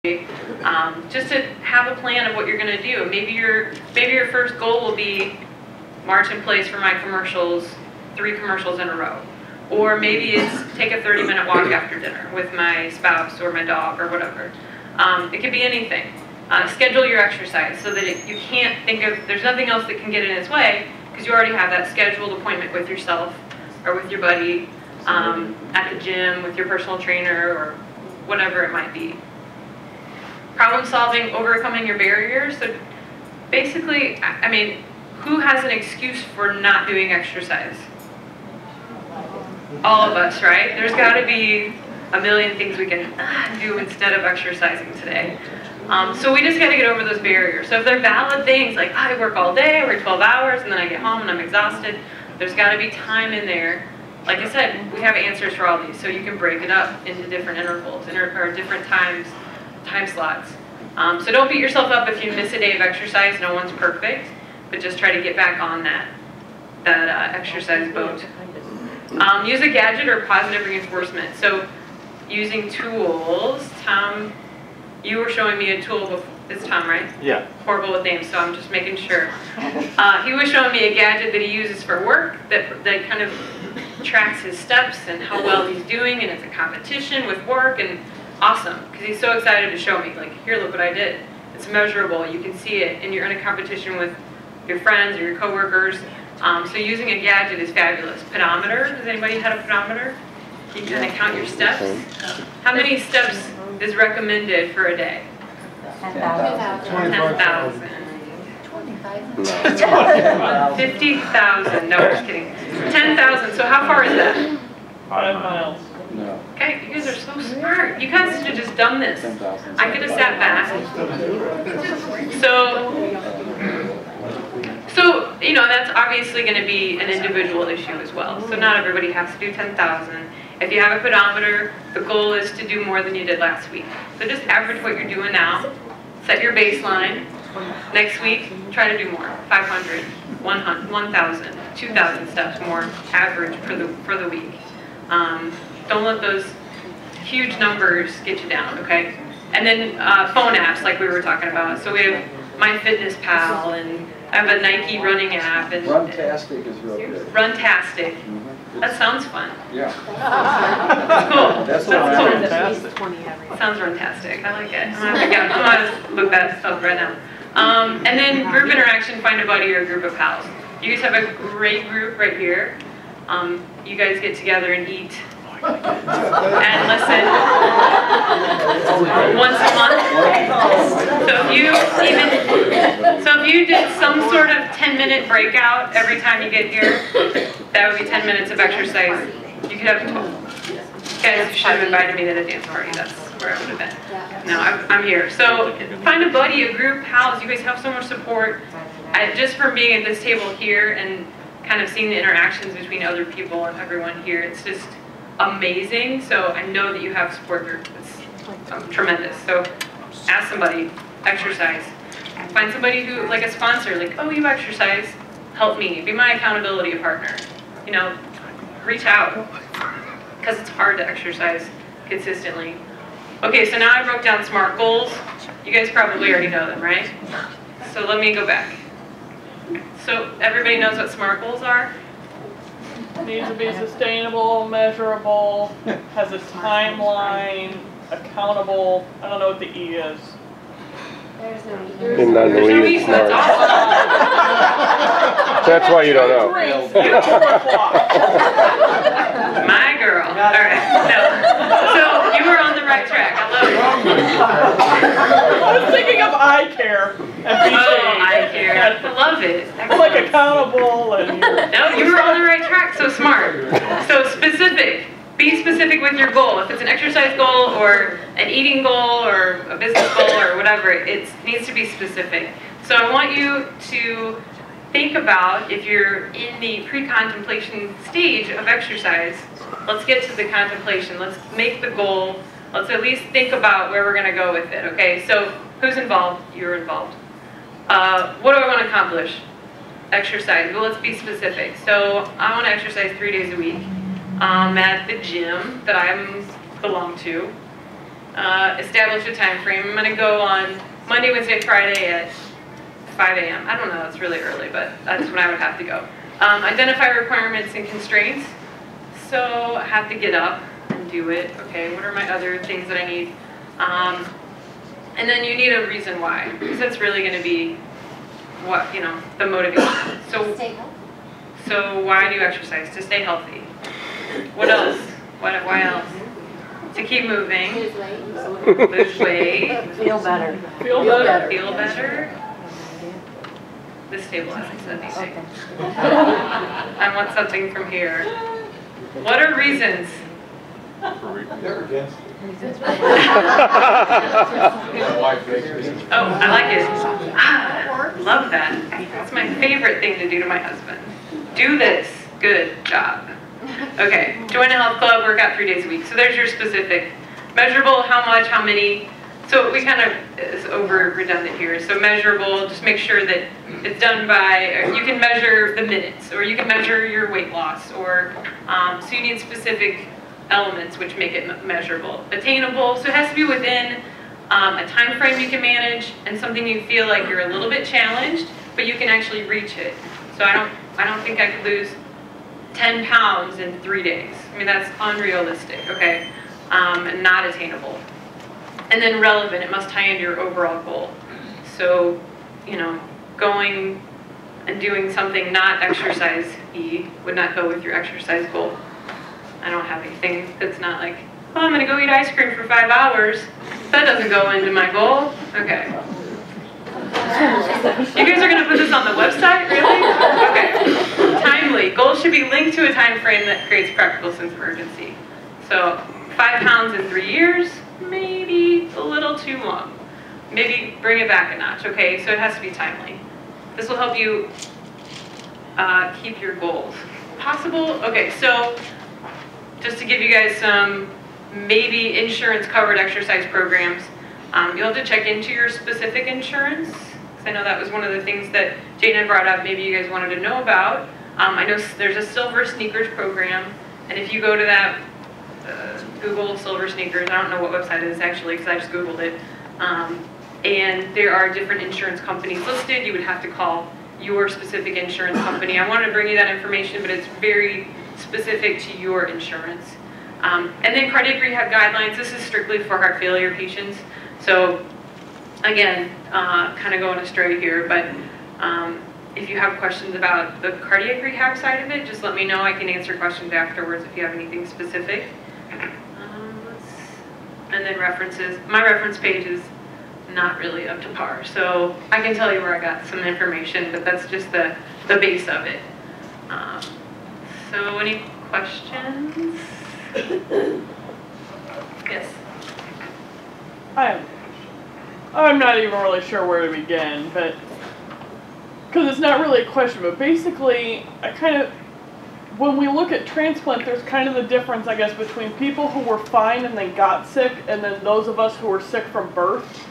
just to have a plan of what you're going to do. Maybe your first goal will be march in place for my commercials, 3 commercials in a row. Or maybe it's take a 30-minute walk after dinner with my spouse or my dog or whatever. It could be anything. Schedule your exercise so that you can't think of, there's nothing else that can get in its way because you already have that scheduled appointment with yourself or with your buddy at the gym, with your personal trainer or whatever it might be. Problem solving, overcoming your barriers. So basically, I mean, who has an excuse for not doing exercise? All of us, right? There's got to be a million things we can do instead of exercising today. So we just got to get over those barriers. So if they're valid things, like I work all day, I work 12 hours, and then I get home and I'm exhausted, there's got to be time in there. Like I said, we have answers for all these, so you can break it up into different intervals or different time slots. So don't beat yourself up if you miss a day of exercise. No one's perfect, but just try to get back on that exercise boat. Use a gadget or positive reinforcement. So using tools. Tom, you were showing me a tool before. It's Tom, right? Yeah. Horrible with names, so I'm just making sure. He was showing me a gadget that he uses for work that kind of tracks his steps and how well he's doing, and it's a competition with work, and awesome, because he's so excited to show me, like, here, look what I did. It's measurable, you can see it, and you're in a competition with your friends or your coworkers. So using a gadget is fabulous. Pedometer, has anybody had a pedometer? You can kind of count your steps. How many steps is recommended for a day? 10,000. 10,000. 50,000. No, just kidding. 10,000. So how far is that? 5 miles. No. Okay, you guys are so smart. You guys should have just done this. I could have sat back. So you know, that's obviously going to be an individual issue as well. So not everybody has to do 10,000. If you have a pedometer, the goal is to do more than you did last week. So just average what you're doing now. Set your baseline. Next week, try to do more. 500, 100, 1,000, 2,000 steps more average for the week. Don't let those huge numbers get you down, okay? And then phone apps, like we were talking about. So we have MyFitnessPal, and I have a Nike running app. And Runtastic is real good. Runtastic. That sounds fun. Yeah. That's cool. That's cool. Sounds runtastic. I like it. I'm gonna look that up right now. And then group interaction, find a buddy or a group of pals. You guys have a great group right here. You guys get together and eat and listen once a month. So if you did some sort of 10-minute breakout every time you get here, that would be 10 minutes of exercise. You could have 12. You guys should have invited me to the dance party. That's where I would have been. No, I'm here. So find a buddy, a group, pals. You guys have so much support. Just from being at this table here and kind of seeing the interactions between other people and everyone here, it's just amazing. So I know that you have a support group. It's tremendous. So ask somebody, exercise. Find somebody who, like a sponsor, like, oh, you exercise, help me, be my accountability partner. You know, reach out, because it's hard to exercise consistently. Okay, so now I broke down SMART goals. You guys probably already know them, right? So let me go back. So everybody knows what SMART goals are? Needs to be sustainable, measurable, has a timeline, accountable. I don't know what the E is. There's no E. There's no E, That's awesome. That's why you don't know. My girl. All right. No. So you were on the right track. I love it. I was thinking of eye care and Oh, eye care. I love it. Like accountable and... No, you were on the right track. So smart. So specific. Be specific with your goal. If it's an exercise goal or an eating goal or a business goal or whatever, it needs to be specific. So I want you to think about, if you're in the pre-contemplation stage of exercise, let's get to the contemplation. Let's make the goal. Let's at least think about where we're going to go with it, okay? So who's involved? You're involved. What do I want to accomplish? Exercise. Well, let's be specific. So I want to exercise 3 days a week at the gym that I belong to. establish a time frame. I'm gonna go on Monday, Wednesday, Friday at 5 a.m. I don't know, it's really early, but that's when I would have to go. Identify requirements and constraints. So I have to get up and do it. Okay, what are my other things that I need? And then you need a reason why, because that's really gonna be what, you know, the motivation. So why do you exercise? To stay healthy. What else? Why else? To keep moving. Lose weight. Feel better. Feel better. Feel better. This table hasn't said anything. I want something from here. What are reasons? They're against it. Oh, I like it. Ah, love that. That's my favorite thing to do to my husband. Do this. Good job. Okay, join a health club, work out 3 days a week. So there's your specific. Measurable, how much, how many. So we kind of, it's over redundant here. So measurable, just make sure that it's done by, you can measure the minutes, or you can measure your weight loss, or, so you need specific elements which make it measurable. Attainable, so it has to be within a time frame you can manage, and something you feel like you're a little bit challenged, but you can actually reach it. So I don't think I could lose 10 pounds in 3 days. I mean, that's unrealistic, okay? And not attainable. And then relevant, it must tie into your overall goal. So, you know, going and doing something not exercise-y would not go with your exercise goal. I don't have anything that's not like, oh, I'm gonna go eat ice cream for 5 hours. That doesn't go into my goal. Okay. You guys are gonna put this on the website, really? Okay. Timely. Goals should be linked to a time frame that creates practical sense of urgency. So 5 pounds in 3 years, maybe a little too long. Maybe bring it back a notch, okay? So it has to be timely. This will help you keep your goals. Possible? Okay, so just to give you guys some maybe insurance-covered exercise programs, you'll have to check into your specific insurance, because I know that was one of the things that Jane had brought up, maybe you guys wanted to know about. I know there's a Silver Sneakers program, and if you go to that, Google Silver Sneakers, I don't know what website it is actually, because I just Googled it, and there are different insurance companies listed. You would have to call your specific insurance company. I wanted to bring you that information, but it's very specific to your insurance. And then cardiac rehab guidelines, this is strictly for heart failure patients. So again, kind of going astray here, but if you have questions about the cardiac rehab side of it, just let me know. I can answer questions afterwards if you have anything specific. And then references. My reference page is not really up to par, so I can tell you where I got some information, but that's just the base of it. So any questions? Yes? I'm not even really sure where to begin, but because it's not really a question, but basically when we look at transplant, there's kind of the difference, I guess, between people who were fine and then got sick, and then those of us who were sick from birth.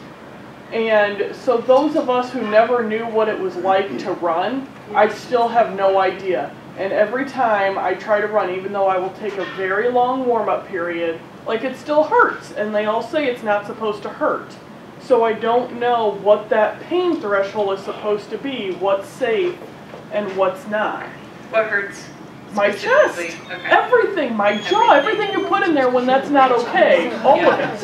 And so those of us who never knew what it was like to run, I still have no idea. And every time I try to run, even though I will take a very long warm-up period, like it still hurts. And they all say it's not supposed to hurt. So I don't know what that pain threshold is supposed to be, what's safe and what's not. What hurts? My chest, Okay. everything, my jaw, everything you put in there when that's not okay, all of it.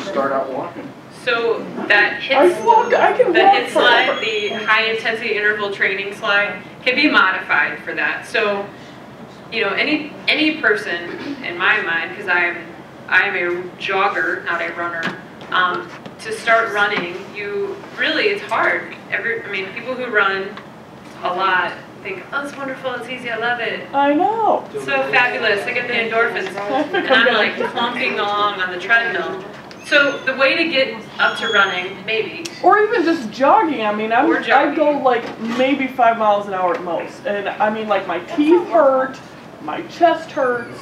Start out walking. So that I can walk HIT slide, forever. the high intensity interval training slide, can be modified for that. So, you know, any person in my mind, because I'm a jogger, not a runner, to start running, it's hard. People who run a lot think, oh, it's wonderful, it's easy, I love it. I know. So fabulous, I get the endorphins. And I'm like clumping along on the treadmill. So the way to get up to running, maybe. Or even just jogging. I mean, Or jogging. I go like maybe 5 miles an hour at most. And I mean, like my teeth hurt, my chest hurts.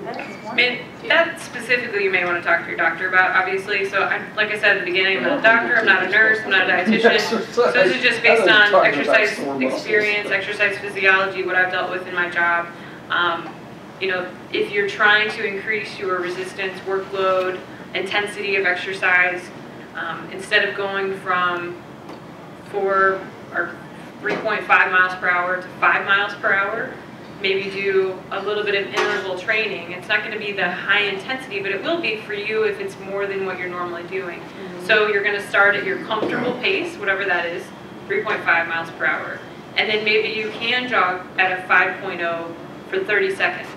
I mean, that specifically you may want to talk to your doctor about, obviously. So, like I said at the beginning, I'm not a doctor, I'm not a nurse, I'm not a dietitian. So this is just based on exercise experience, exercise physiology, what I've dealt with in my job. You know, if you're trying to increase your resistance workload, intensity of exercise. Instead of going from 4 or 3.5 miles per hour to 5 miles per hour, maybe do a little bit of interval training. It's not going to be the high intensity, but it will be for you if it's more than what you're normally doing. So you're going to start at your comfortable pace, whatever that is, 3.5 miles per hour. And then maybe you can jog at a 5.0 for 30 seconds,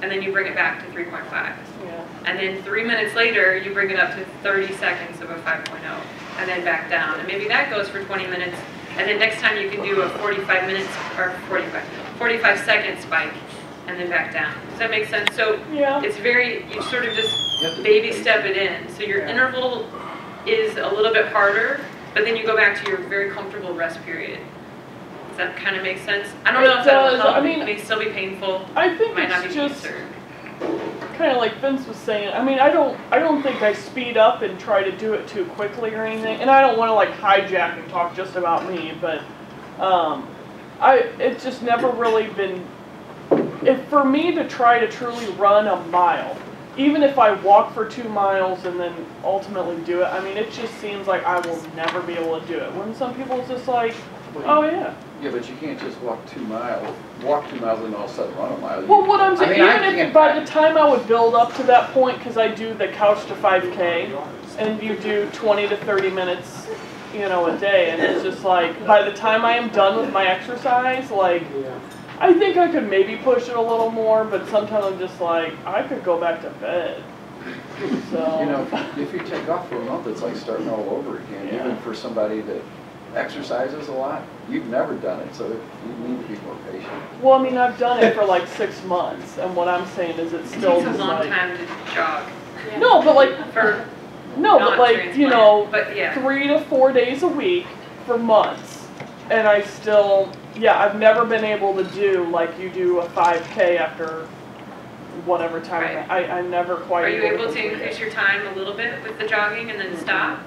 and then you bring it back to 3.5. Yeah. And then 3 minutes later, you bring it up to 30 seconds of a 5.0, and then back down. And maybe that goes for 20 minutes, and then next time you can do a 45 minutes, or 45 second spike, and then back down. Does that make sense? So Yeah. it's very, you sort of just baby step it in. So your interval is a little bit harder, but then you go back to your very comfortable rest period. Does that kind of make sense? I don't know if that will help. I mean, it may still be painful. I think It might not it's be just cancer. kind of like Vince was saying. I mean, I don't think I speed up and try to do it too quickly or anything. And I don't want to like hijack and talk just about me, but it's just never really been. If for me to try to truly run a mile, even if I walk for 2 miles and then ultimately do it, I mean, it just seems like I will never be able to do it. When some people it's just like, oh yeah. Yeah, but you can't just walk 2 miles and all of a sudden run a mile. Well, what I'm saying, I even if can't- by the time I would build up to that point, because I do the couch to 5K, and you do 20 to 30 minutes, you know, a day, and it's just like, by the time I am done with my exercise, like, I think I could maybe push it a little more, but sometimes I'm just like, I could go back to bed. So. You know, if you take off for a month, it's like starting all over again, Yeah. even for somebody that exercises a lot. You've never done it, so you need to be more patient. Well, I mean, I've done it for like 6 months, and what I'm saying is it's still It takes a just long like. time to jog. No, but like, For no, but like, you know, but yeah. 3 to 4 days a week for months, and I still, yeah, I've never been able to do like you do a 5K after whatever time. Right. I never quite. Are you able to complete it. increase your time a little bit with the jogging and then stop?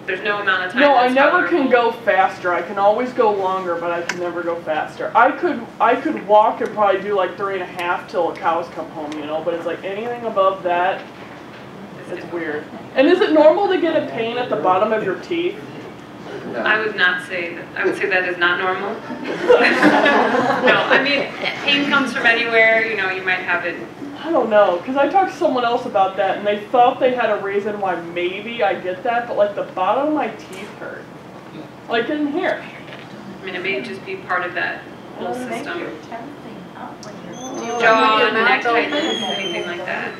There's no amount of time. No, I that's never can tolerable. go faster. I can always go longer, but I can never go faster. I could walk and probably do like 3.5 till the cows come home, you know. But it's like anything above that, it's weird. And is it normal to get a pain at the bottom of your teeth? No. I would not say that. I would say that is not normal. No, I mean, pain comes from anywhere. You know, you might have it. I don't know, because I talked to someone else about that, and they thought they had a reason why maybe I get that, but like the bottom of my teeth hurt. Like in here. I mean, it may just be part of that whole system. Do you Jaw, neck tightness, anything like that.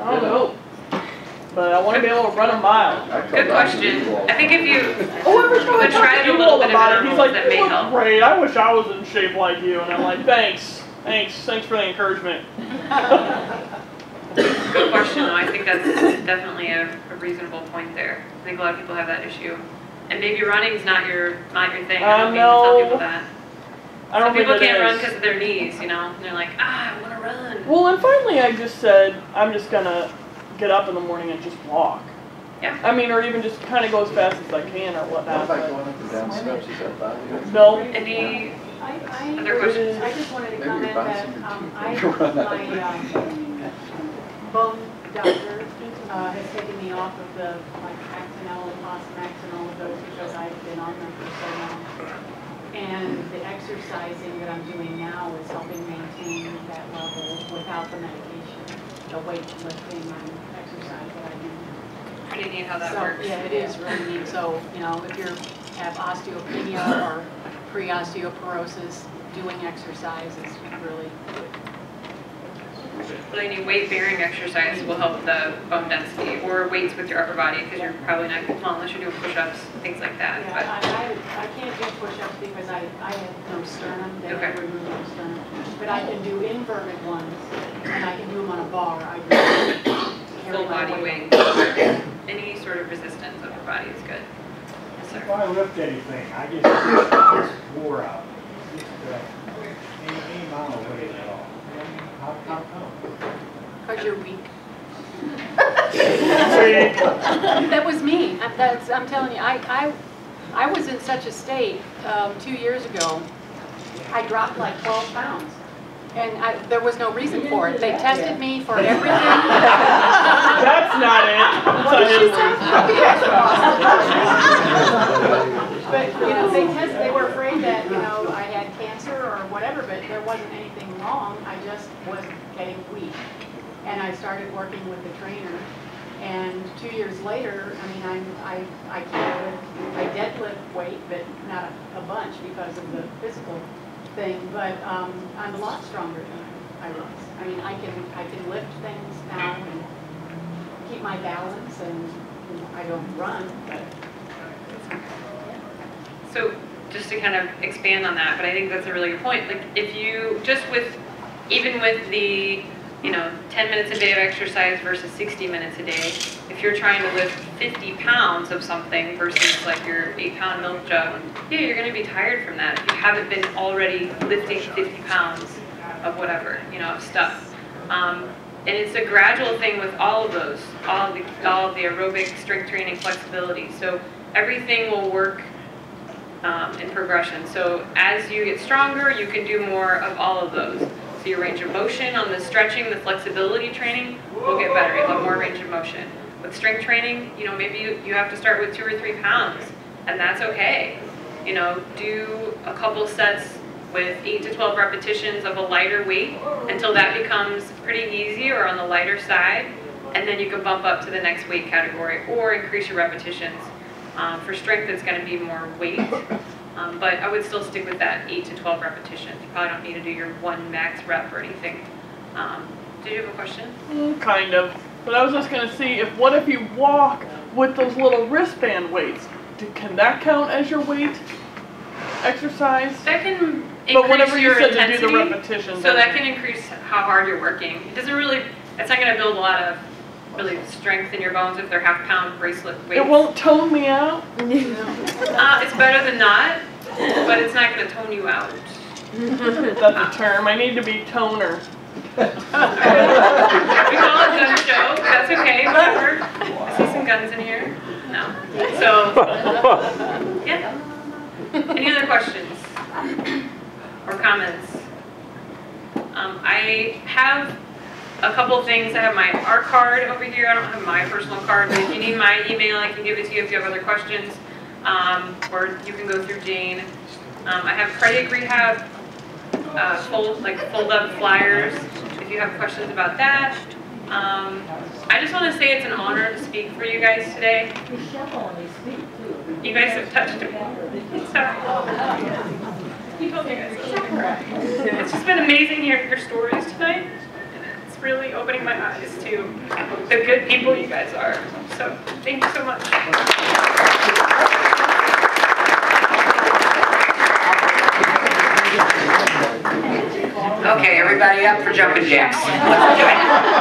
I don't know. But I want to be able to run a mile. I come Good down to question. you all I think if you, Oh, every time I But talk try to a little bit of about it, he's like, intervals that may you look help. great. I wish I was in shape like you. And I'm like, thanks for the encouragement. good question though, I think that's definitely a reasonable point there. I think a lot of people have that issue. And maybe running's not your thing. I don't mean to tell no. people that. I don't Some people think it can't run is. because of their knees, you know? And they're like, I want to run. Well, and finally I just said, I'm just going to get up in the morning and just walk. Yeah. I mean, or even just kind of go as fast as I can or What whatnot. about But going up and down steps? Is that bad? no. Any other I questions? I just wanted to Maybe you're comment that bouncing your teeth. my bone doctor has taken me off of the like Actonel and Fosamax and all of those because I've been on them for so long. And the exercising that I'm doing now is helping maintain that level without the medication, the weightlifting and exercise that I do. Pretty neat how that So, works. yeah, it is really neat. So, you know, if you have osteopenia or pre-osteoporosis, doing exercise is really good. Well, any weight-bearing exercise will help the bone density, or weights with your upper body, because you're probably not, well, unless you're doing push-ups, things like that. Yeah, But I can't do push-ups because I have no sternum, they Okay. have removed my sternum. But I can do inverted ones, and I can do them on a bar. I just carry full my body weight. weight, any sort of resistance upper body is good. Yes, If sir. I lift anything, I just wore out. Just, any amount of weight at all. How come? Because you're weak. That was me. I'm telling you, I was in such a state 2 years ago. I dropped like 12 pounds. And there was no reason for it. They tested me for everything. That's not it. But, they were afraid that, I had cancer or whatever, but there wasn't anything wrong. I just was getting weak. And I started working with the trainer. And 2 years later, I can't lift, I deadlift weight, but not a bunch because of the physical thing, but I'm a lot stronger than I was. I can lift things now and keep my balance, and I don't run, but. So just to kind of expand on that, but I think that's a really good point. Like if you even with the 10 minutes a day of exercise versus 60 minutes a day, if you're trying to lift 50 pounds of something versus like your 8-pound milk jug, yeah, you're going to be tired from that if you haven't been already lifting 50 pounds of whatever, of stuff. And it's a gradual thing with all of those, all of the aerobic, strength training, flexibility. So everything will work in progression. So as you get stronger, you can do more of all of those. So your range of motion on the stretching, the flexibility training will get better. You'll have more range of motion. With strength training, maybe you have to start with 2 or 3 pounds, and that's okay. Do a couple sets with 8 to 12 repetitions of a lighter weight until that becomes pretty easy or on the lighter side, and then you can bump up to the next weight category or increase your repetitions. For strength, it's going to be more weight. But I would still stick with that 8 to 12 repetitions. You probably don't need to do your 1 max rep or anything. Did you have a question? Kind of. But I was just going to see, what if you walk with those little wristband weights? Can that count as your weight exercise? That can But whenever increase you your said intensity. to do the repetitions. So that can increase how hard you're working. It doesn't really, it's not going to build a lot of really strength in your bones if they're half-pound bracelet weights. It won't tone me out? It's better than not, but it's not going to tone you out. That's a term. I need to be toner. We call it gun show. That's okay. Whatever. I see some guns in here. No. So, yeah. Any other questions or comments? I have a couple things. I have my art card over here. I don't have my personal card, but if you need my email, I can give it to you if you have other questions. Or you can go through Jane. I have cardiac rehab, fold up flyers if you have questions about that. I just want to say it's an honor to speak for you guys today. You guys have touched me. Sorry. He told me guys I was going to cry. It's just been amazing hearing your stories tonight. It's really opening my eyes to the good people you guys are. So thank you so much. Okay, everybody up for jumping jacks. Let's do it.